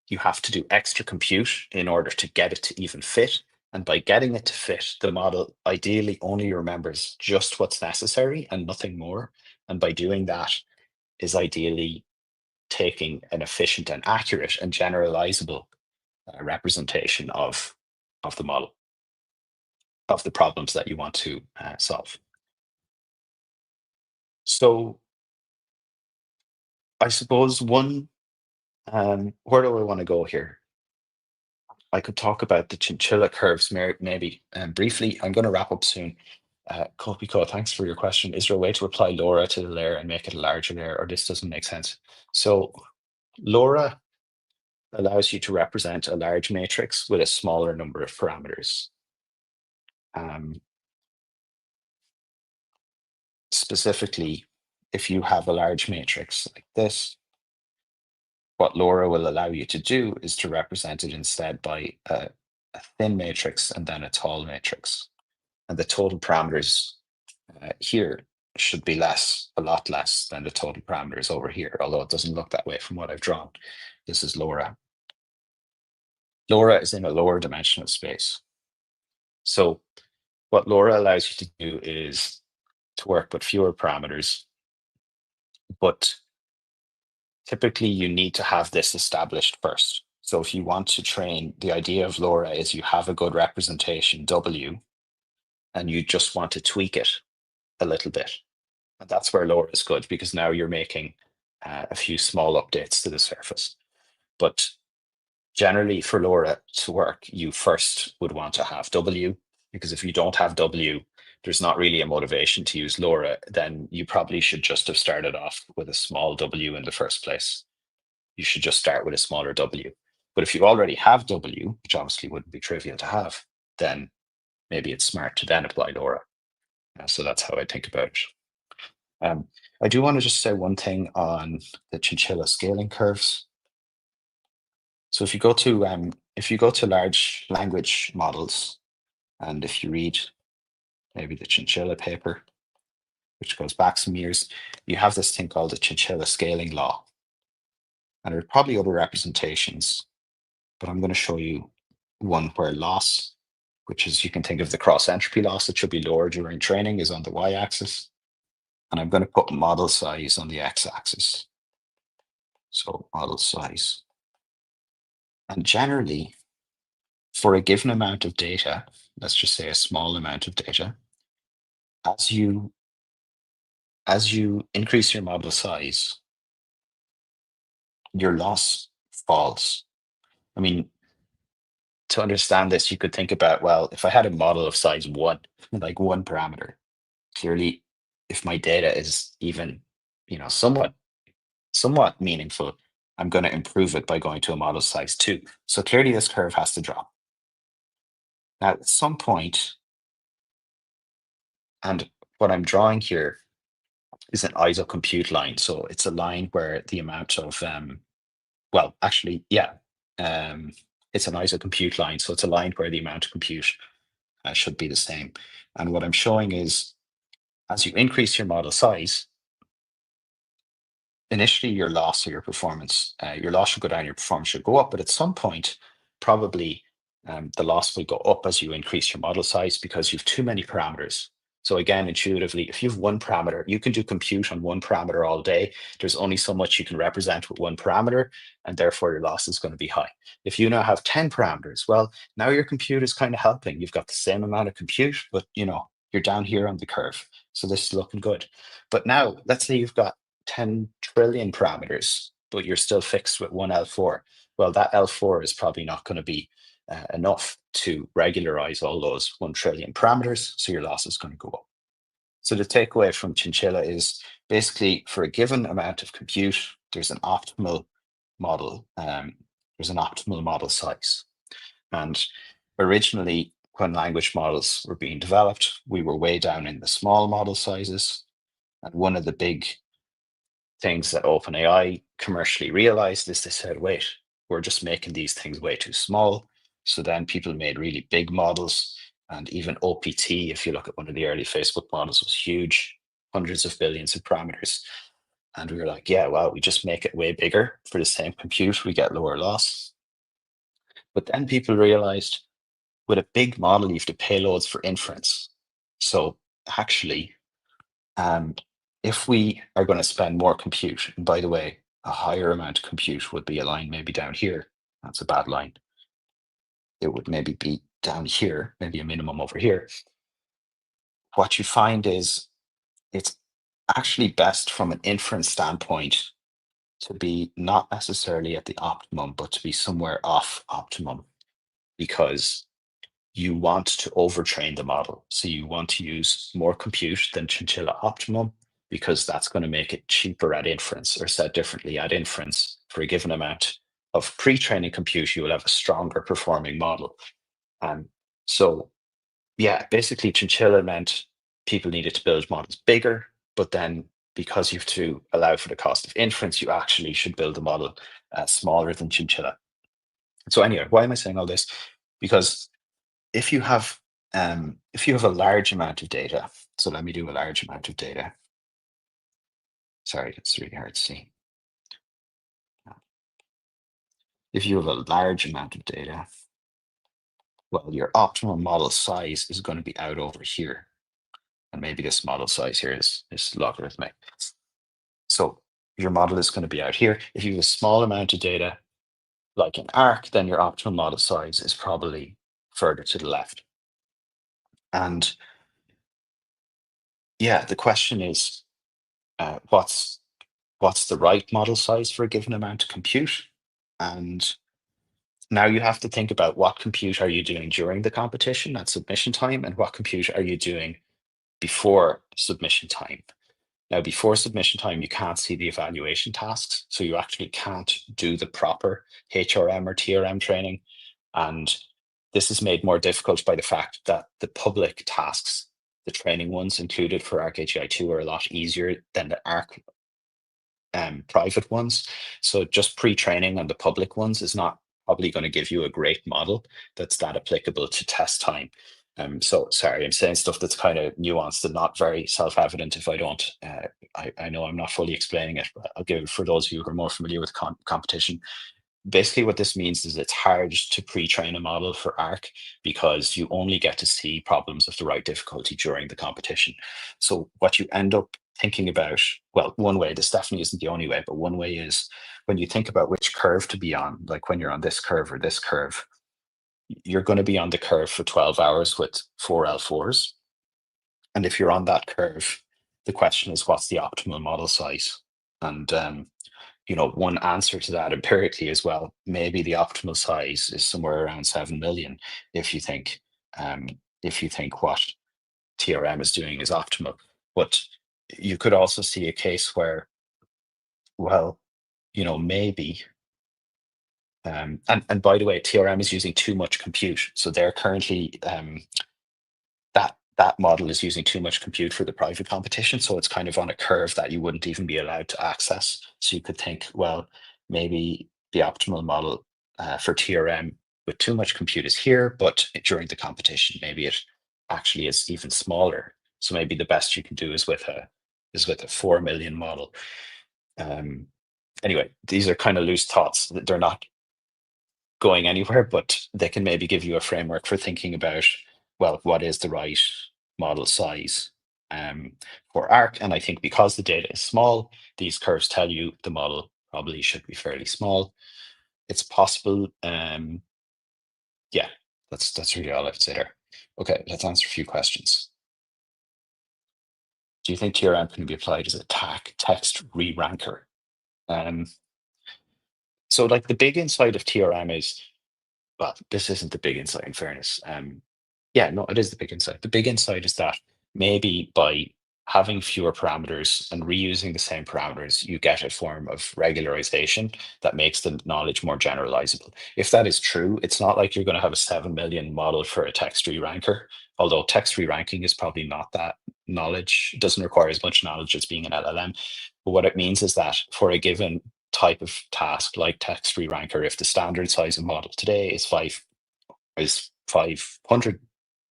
you have to do extra compute in order to get it to even fit. And by getting it to fit, the model ideally only remembers just what's necessary and nothing more. And by doing that, is ideally taking an efficient and accurate and generalizable representation of the model, of the problems that you want to solve. So I suppose where do I want to go here? I could talk about the chinchilla curves maybe briefly. I'm going to wrap up soon. Kopiko, thanks for your question. Is there a way to apply LoRa to the layer and make it a larger layer, or this doesn't make sense? So LoRa allows you to represent a large matrix with a smaller number of parameters. Specifically, if you have a large matrix like this, what LoRa will allow you to do is to represent it instead by a thin matrix and then a tall matrix. And the total parameters here should be a lot less than the total parameters over here, although it doesn't look that way from what I've drawn. This is LoRa. LoRa is in a lower dimensional space. So what LoRa allows you to do is to work with fewer parameters, but typically you need to have this established first. So if you want to train, the idea of LoRa is you have a good representation W, and you just want to tweak it a little bit. And that's where LoRa is good, because now you're making a few small updates to the surface. But generally for LoRa to work, you first would want to have W, because if you don't have W, there's not really a motivation to use LoRa. Then you probably should just have started off with a small W in the first place. You should just start with a smaller W. But if you already have W, which obviously wouldn't be trivial to have, then maybe it's smart to then apply LoRa. So that's how I think about it. I do want to just say one thing on the chinchilla scaling curves. So if you go to large language models, and if you read maybe the chinchilla paper, which goes back some years, you have this thing called the chinchilla scaling law. And there are probably other representations, but I'm going to show you one where loss, which is, you can think of the cross entropy loss that should be lower during training, is on the y-axis. And I'm going to put model size on the x-axis. So model size. And generally, for a given amount of data, let's just say a small amount of data, as you increase your model size, your loss falls. I mean, to understand this, you could think about, well, if I had a model of size 1, like 1 parameter, clearly, if my data is even, somewhat meaningful, I'm going to improve it by going to a model size 2. So clearly this curve has to drop. Now, at some point, and what I'm drawing here is an isocompute line. So it's a line where the amount of, it's an isocompute line. So it's a line where the amount of compute should be the same. And what I'm showing is, as you increase your model size, initially your loss or your performance, your loss should go down, your performance should go up, but at some point, probably the loss will go up as you increase your model size because you've too many parameters. So again, intuitively, if you have 1 parameter, you can do compute on 1 parameter all day. There's only so much you can represent with 1 parameter, and therefore your loss is going to be high. If you now have 10 parameters, well, now your compute is kind of helping. You've got the same amount of compute, but you're down here on the curve. So this is looking good. But now let's say you've got 10 trillion parameters, but you're still fixed with 1 L4. Well, that L4 is probably not going to be enough to regularize all those 1 trillion parameters, so your loss is going to go up. So the takeaway from chinchilla is basically, for a given amount of compute, there's an optimal model. There's an optimal model size. And originally, when language models were being developed, we were way down in the small model sizes. And one of the big things that OpenAI commercially realized is they said, wait, we're just making these things way too small. So then people made really big models. And even OPT, if you look at one of the early Facebook models, was huge, hundreds of billions of parameters. And we were like, yeah, well, we just make it way bigger for the same compute, we get lower loss. But then people realized with a big model, you have to pay loads for inference. So actually, if we are going to spend more compute, and by the way, a higher amount of compute would be a line maybe down here. That's a bad line. It would maybe be down here, maybe a minimum over here. What you find is it's actually best from an inference standpoint to be not necessarily at the optimum, but to be somewhere off optimum, because you want to overtrain the model. So you want to use more compute than chinchilla optimum, because that's going to make it cheaper at inference, or said differently, at inference for a given amount of pre-training compute, you will have a stronger performing model. So yeah, basically chinchilla meant people needed to build models bigger, but then because you have to allow for the cost of inference, you actually should build a model smaller than chinchilla. So anyway, why am I saying all this? Because if you have a large amount of data, so let me do a large amount of data. Sorry, it's really hard to see. If you have a large amount of data, well, your optimal model size is going to be out over here. And maybe this model size here is logarithmic. So your model is going to be out here. If you have a small amount of data, like an arc, then your optimal model size is probably further to the left. And yeah, the question is, what's the right model size for a given amount of compute? And now you have to think about what compute are you doing during the competition at submission time, and what compute are you doing before submission time. Now, before submission time, you can't see the evaluation tasks, so you actually can't do the proper HRM or TRM training. And this is made more difficult by the fact that the public tasks, the training ones included for ArcAGI2, are a lot easier than the Arc private ones. So just pre-training on the public ones is not probably going to give you a great model that's that applicable to test time. So sorry, I'm saying stuff that's kind of nuanced and not very self-evident if I don't. I know I'm not fully explaining it, but I'll give it for those of you who are more familiar with competition. Basically, what this means is it's hard to pre-train a model for ARC because you only get to see problems of the right difficulty during the competition. So what you end up thinking about, well, one way, this definitely isn't the only way, but one way is when you think about which curve to be on, like when you're on this curve or this curve, you're going to be on the curve for 12 hours with 4L4s. And if you're on that curve, the question is, what's the optimal model size? And one answer to that empirically as well, maybe the optimal size is somewhere around 7 million if you think what TRM is doing is optimal. But you could also see a case where, well, maybe and by the way, TRM is using too much compute. So they're currently that model is using too much compute for the private competition. So it's kind of on a curve that you wouldn't even be allowed to access. So you could think, well, maybe the optimal model for TRM with too much compute is here, but during the competition, maybe it actually is even smaller. So maybe the best you can do is with a 4 million model. Anyway, these are kind of loose thoughts. They're not going anywhere, but they can maybe give you a framework for thinking about, well, what is the right model size for ARC? And I think because the data is small, these curves tell you the model probably should be fairly small. It's possible. Yeah, that's really all I have to say there. Okay, let's answer a few questions. Do you think TRM can be applied as a text re-ranker? So like the big insight of TRM is, well, this isn't the big insight in fairness. Yeah, no, it is the big insight. The big insight is that maybe by having fewer parameters and reusing the same parameters, you get a form of regularization that makes the knowledge more generalizable. If that is true, it's not like you're going to have a 7 million model for a text tree ranker, although text tree ranking is probably not that knowledge. It doesn't require as much knowledge as being an LLM. But what it means is that for a given type of task like text tree ranker, if the standard size of model today is 500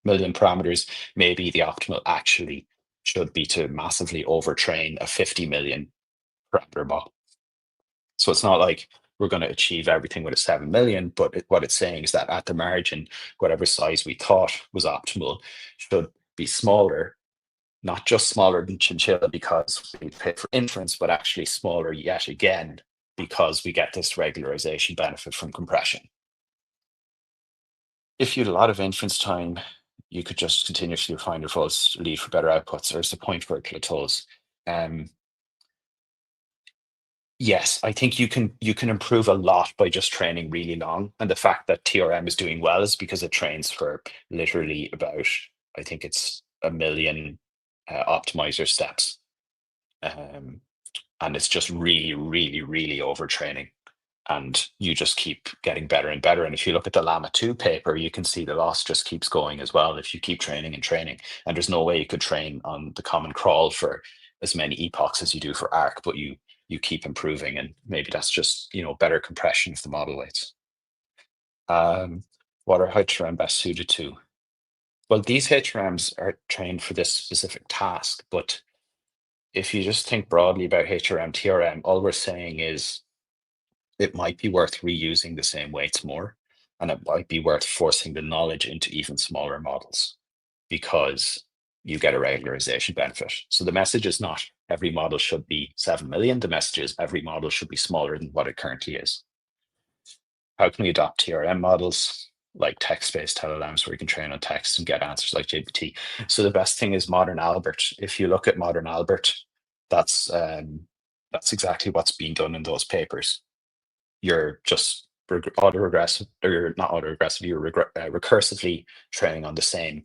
million parameters, maybe the optimal actually should be to massively overtrain a 50 million parameter model. So it's not like we're going to achieve everything with a 7 million, but what it's saying is that at the margin, whatever size we thought was optimal should be smaller, not just smaller than chinchilla because we pay for inference, but actually smaller yet again because we get this regularization benefit from compression. If you had a lot of inference time, you could just continuously refine your faults, lead for better outputs. There's the point where it plateaus. Yes, I think you can improve a lot by just training really long. And the fact that TRM is doing well is because it trains for literally about, I think it's a million optimizer steps. And it's just really, really, really overtraining. And you just keep getting better and better. And if you look at the Llama 2 paper, you can see the loss just keeps going as well if you keep training and training. And there's no way you could train on the common crawl for as many epochs as you do for ARC, but you keep improving. And maybe that's just, better compression of the model weights. What are HRM best suited to? Well, these HRMs are trained for this specific task, but if you just think broadly about HRM, TRM, all we're saying is it might be worth reusing the same weights more, and it might be worth forcing the knowledge into even smaller models because you get a regularization benefit. So the message is not every model should be 7 million. The message is every model should be smaller than what it currently is. How can we adopt TRM models like text-based LLMs where you can train on text and get answers like GPT? So the best thing is Modern Albert. If you look at Modern Albert, that's exactly what's being done in those papers. You're just auto-regressive, or you're not auto-regressive, you're recursively training on the same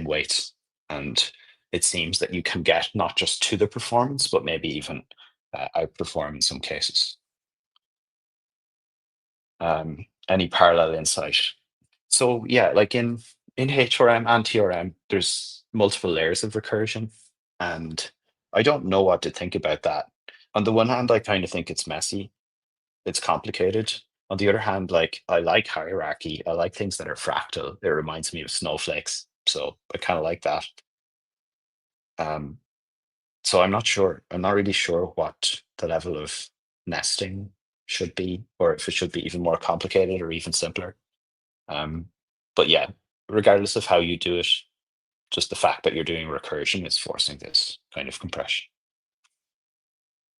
weights. And it seems that you can get not just to the performance, but maybe even outperform in some cases. Any parallel insight? So yeah, like in HRM and TRM, there's multiple layers of recursion, and I don't know what to think about that. On the one hand, I kind of think it's messy, it's complicated. On the other hand, like I like hierarchy, I like things that are fractal. It reminds me of snowflakes, so I kind of like that. Um, so I'm not sure. I'm not really sure what the level of nesting should be, or if it should be even more complicated or even simpler. But yeah, regardless of how you do it, just the fact that you're doing recursion is forcing this kind of compression.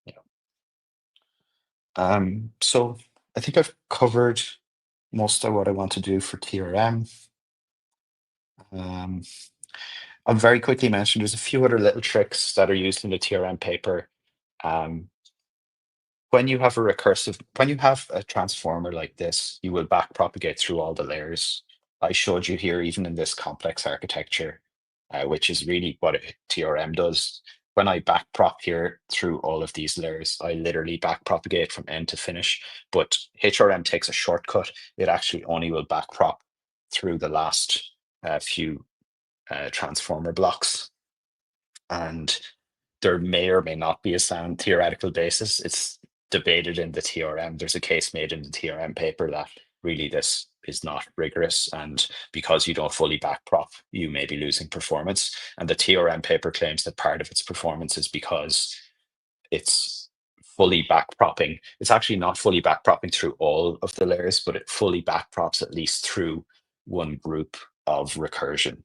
Yeah. So I think I've covered most of what I want to do for TRM. I'll very quickly mention there's a few other little tricks that are used in the TRM paper. Um, when you have a transformer like this, you will back propagate through all the layers. I showed you here, even in this complex architecture, which is really what TRM does. When I back prop here through all of these layers, I literally back propagate from end to finish. But HRM takes a shortcut. It actually only will back prop through the last few transformer blocks. And there may or may not be a sound theoretical basis. It's debated in the TRM. There's a case made in the TRM paper that really this is not rigorous, and because you don't fully backprop, you may be losing performance. And the TRM paper claims that part of its performance is because it's fully backpropping. It's actually not fully backpropping through all of the layers, but it fully backprops at least through one group of recursion.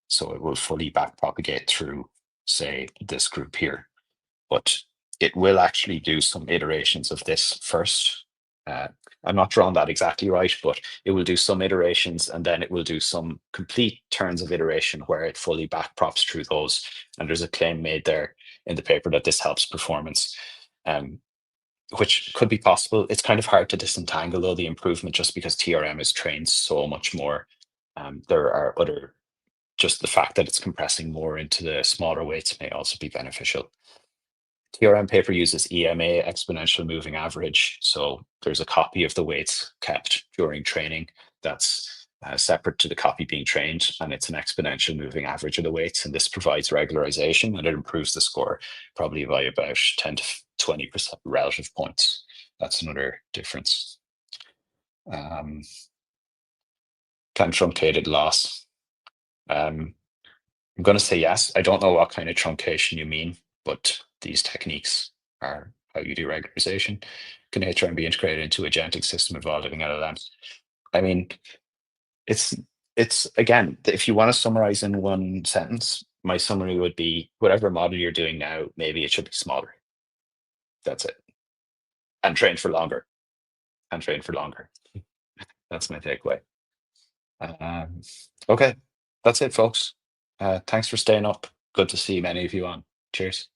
So it will fully backpropagate through, say, this group here. But it will actually do some iterations of this first. I'm not drawing that exactly right, but it will do some iterations and then it will do some complete turns of iteration where it fully backprops through those. And there's a claim made there in the paper that this helps performance, which could be possible. It's kind of hard to disentangle though the improvement just because TRM is trained so much more. There are other just the fact that it's compressing more into the smaller weights may also be beneficial. TRM paper uses EMA, exponential moving average. So there's a copy of the weights kept during training that's separate to the copy being trained, and it's an exponential moving average of the weights. And this provides regularization, and it improves the score probably by about 10 to 20% relative points. That's another difference. Time truncated loss. I'm going to say yes. I don't know what kind of truncation you mean, but these techniques are how you do regularization. Can HRM be integrated into agentic system involving LLMs? I mean, it's again, if you want to summarize in one sentence, my summary would be whatever model you're doing now, maybe it should be smaller. That's it. And train for longer. And train for longer. That's my takeaway. Okay, that's it, folks. Thanks for staying up. Good to see many of you on. Cheers.